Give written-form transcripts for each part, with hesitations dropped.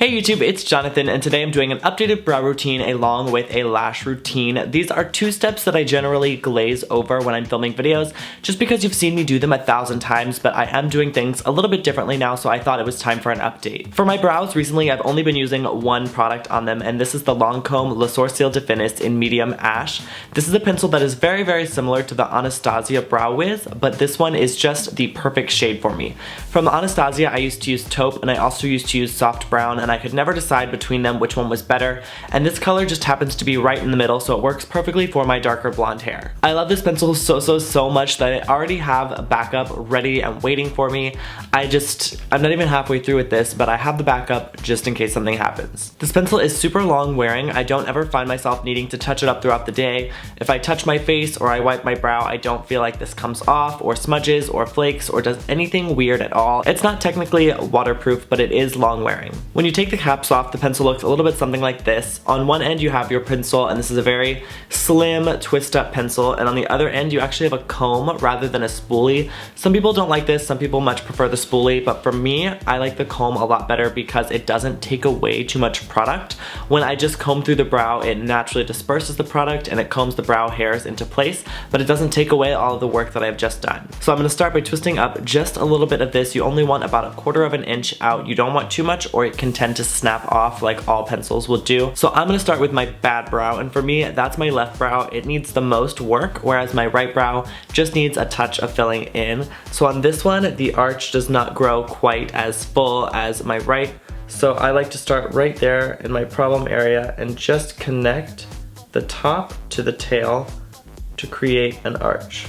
Hey YouTube, it's Jonathan, and today I'm doing an updated brow routine along with a lash routine. These are two steps that I generally glaze over when I'm filming videos, just because you've seen me do them 1,000 times, but I am doing things a little bit differently now, so I thought it was time for an update. For my brows, recently I've only been using one product on them, and this is the Lancôme Sourcils Definis in medium ash. This is a pencil that is very, very similar to the Anastasia Brow Wiz, but this one is just the perfect shade for me. From the Anastasia, I used to use taupe, and I also used to use soft brown, and I could never decide between them which one was better, and this color just happens to be right in the middle, so it works perfectly for my darker blonde hair. I love this pencil so much that I already have a backup ready and waiting for me. I'm not even halfway through with this, but I have the backup just in case something happens. This pencil is super long wearing. I don't ever find myself needing to touch it up throughout the day. If I touch my face or I wipe my brow, I don't feel like this comes off or smudges or flakes or does anything weird at all. It's not technically waterproof, but it is long wearing. When you take the caps off, the pencil looks a little bit something like this. On one end you have your pencil, and this is a very slim twist up pencil, and on the other end you actually have a comb rather than a spoolie. Some people don't like this, some people much prefer the spoolie, but for me, I like the comb a lot better because it doesn't take away too much product. When I just comb through the brow, it naturally disperses the product and it combs the brow hairs into place, but it doesn't take away all of the work that I've just done. So I'm going to start by twisting up just a little bit of this. You only want about 1/4 of an inch out. You don't want too much or it can tend to snap off like all pencils will do. So I'm going to start with my bad brow, and for me, that's my left brow. It needs the most work, whereas my right brow just needs a touch of filling in. So on this one, the arch does not grow quite as full as my right, so I like to start right there in my problem area and just connect the top to the tail to create an arch.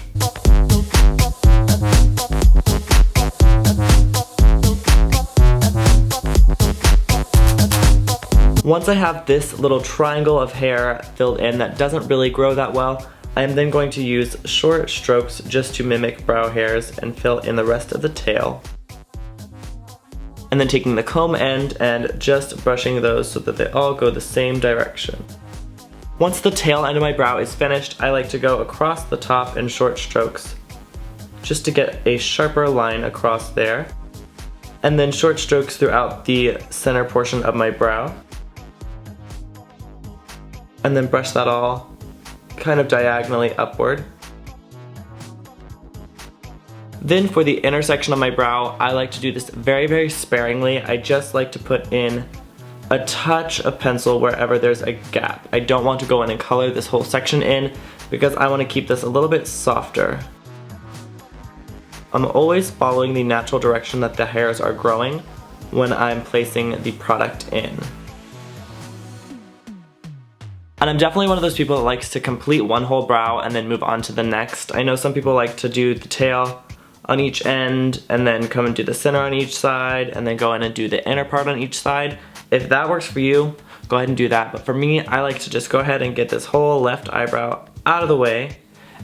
Once I have this little triangle of hair filled in that doesn't really grow that well, I am then going to use short strokes just to mimic brow hairs and fill in the rest of the tail. And then taking the comb end and just brushing those so that they all go the same direction. Once the tail end of my brow is finished, I like to go across the top in short strokes just to get a sharper line across there. And then short strokes throughout the center portion of my brow. And then brush that all kind of diagonally upward. Then for the inner section of my brow, I like to do this very, very sparingly. I just like to put in a touch of pencil wherever there's a gap. I don't want to go in and color this whole section in because I want to keep this a little bit softer. I'm always following the natural direction that the hairs are growing when I'm placing the product in. And I'm definitely one of those people that likes to complete one whole brow and then move on to the next. I know some people like to do the tail on each end and then come and do the center on each side and then go in and do the inner part on each side. If that works for you, go ahead and do that. But for me, I like to just go ahead and get this whole left eyebrow out of the way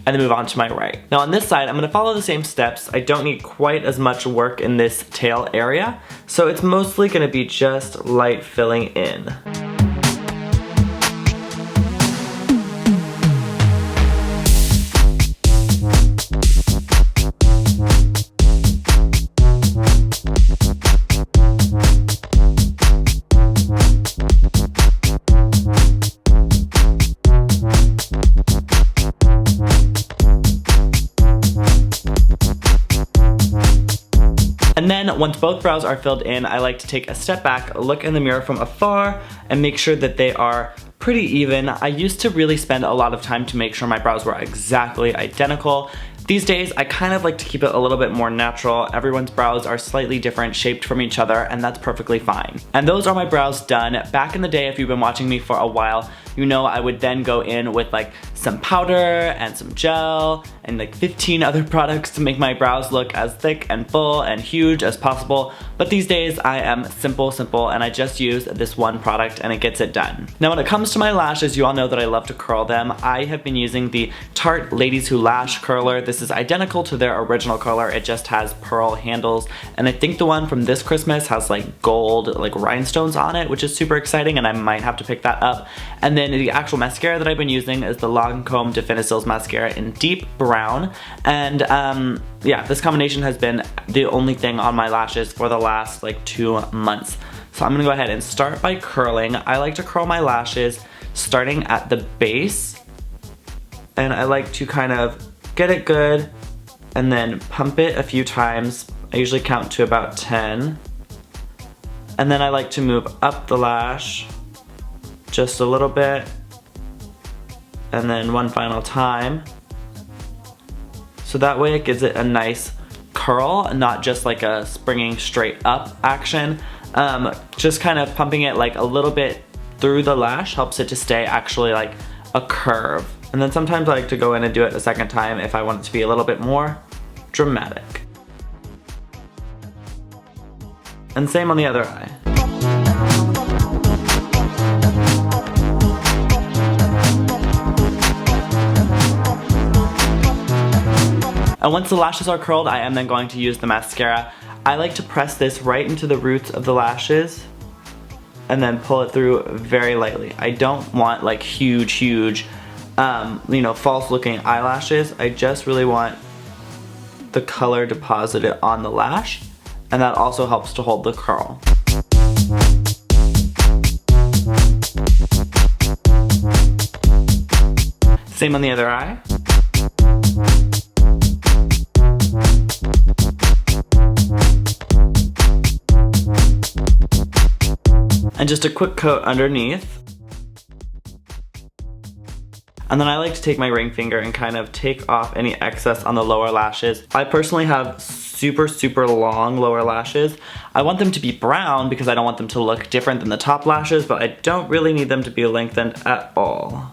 and then move on to my right. Now on this side, I'm gonna follow the same steps. I don't need quite as much work in this tail area, so it's mostly gonna be just light filling in. And then once both brows are filled in, I like to take a step back, look in the mirror from afar, and make sure that they are pretty even. I used to really spend a lot of time to make sure my brows were exactly identical. These days, I kind of like to keep it a little bit more natural. Everyone's brows are slightly different, shaped from each other, and that's perfectly fine. And those are my brows done. Back in the day, if you've been watching me for a while, you know I would then go in with like some powder and some gel and like 15 other products to make my brows look as thick and full and huge as possible. But these days I am simple, and I just use this one product and it gets it done. Now when it comes to my lashes, you all know that I love to curl them. I have been using the Tarte Ladies Who Lash Curler. This is identical to their original color. It just has pearl handles, and I think the one from this Christmas has like gold like rhinestones on it, which is super exciting, and I might have to pick that up. And then the actual mascara that I've been using is the Lancôme Definicils mascara in deep brown, and yeah, this combination has been the only thing on my lashes for the last like 2 months. So So I'm gonna go ahead and start by curling. I like to curl my lashes starting at the base, and I like to kind of get it good and then pump it a few times. I usually count to about 10. And then I like to move up the lash just a little bit, and then one final time. So that way it gives it a nice curl, not just like a springing straight up action. Just kind of pumping it like a little bit through the lash helps it to stay actually like a curve. And then sometimes I like to go in and do it a second time if I want it to be a little bit more dramatic. And same on the other eye. And once the lashes are curled, I am then going to use the mascara. I like to press this right into the roots of the lashes and then pull it through very lightly. I don't want like huge, you know, false looking eyelashes. I just really want the color deposited on the lash, and that also helps to hold the curl. Same on the other eye. And just a quick coat underneath. And then I like to take my ring finger and kind of take off any excess on the lower lashes. I personally have super long lower lashes. I want them to be brown because I don't want them to look different than the top lashes, but I don't really need them to be lengthened at all.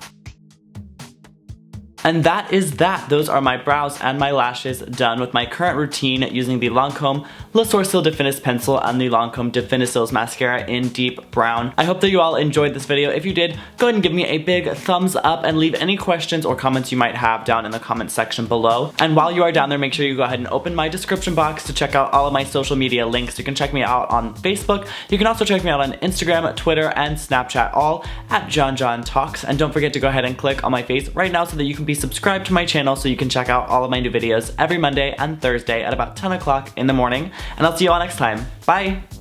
And that is that. Those are my brows and my lashes done with my current routine using the Lancôme Le Sourcil Definis pencil and the Lancôme Definicils mascara in deep brown. I hope that you all enjoyed this video. If you did, go ahead and give me a big thumbs up and leave any questions or comments you might have down in the comment section below. And while you are down there, make sure you go ahead and open my description box to check out all of my social media links. You can check me out on Facebook. You can also check me out on Instagram, Twitter, and Snapchat, all at JonJonTalks. And don't forget to go ahead and click on my face right now so that you can be subscribed to my channel so you can check out all of my new videos every Monday and Thursday at about 10 o'clock in the morning. And I'll see you all next time. Bye!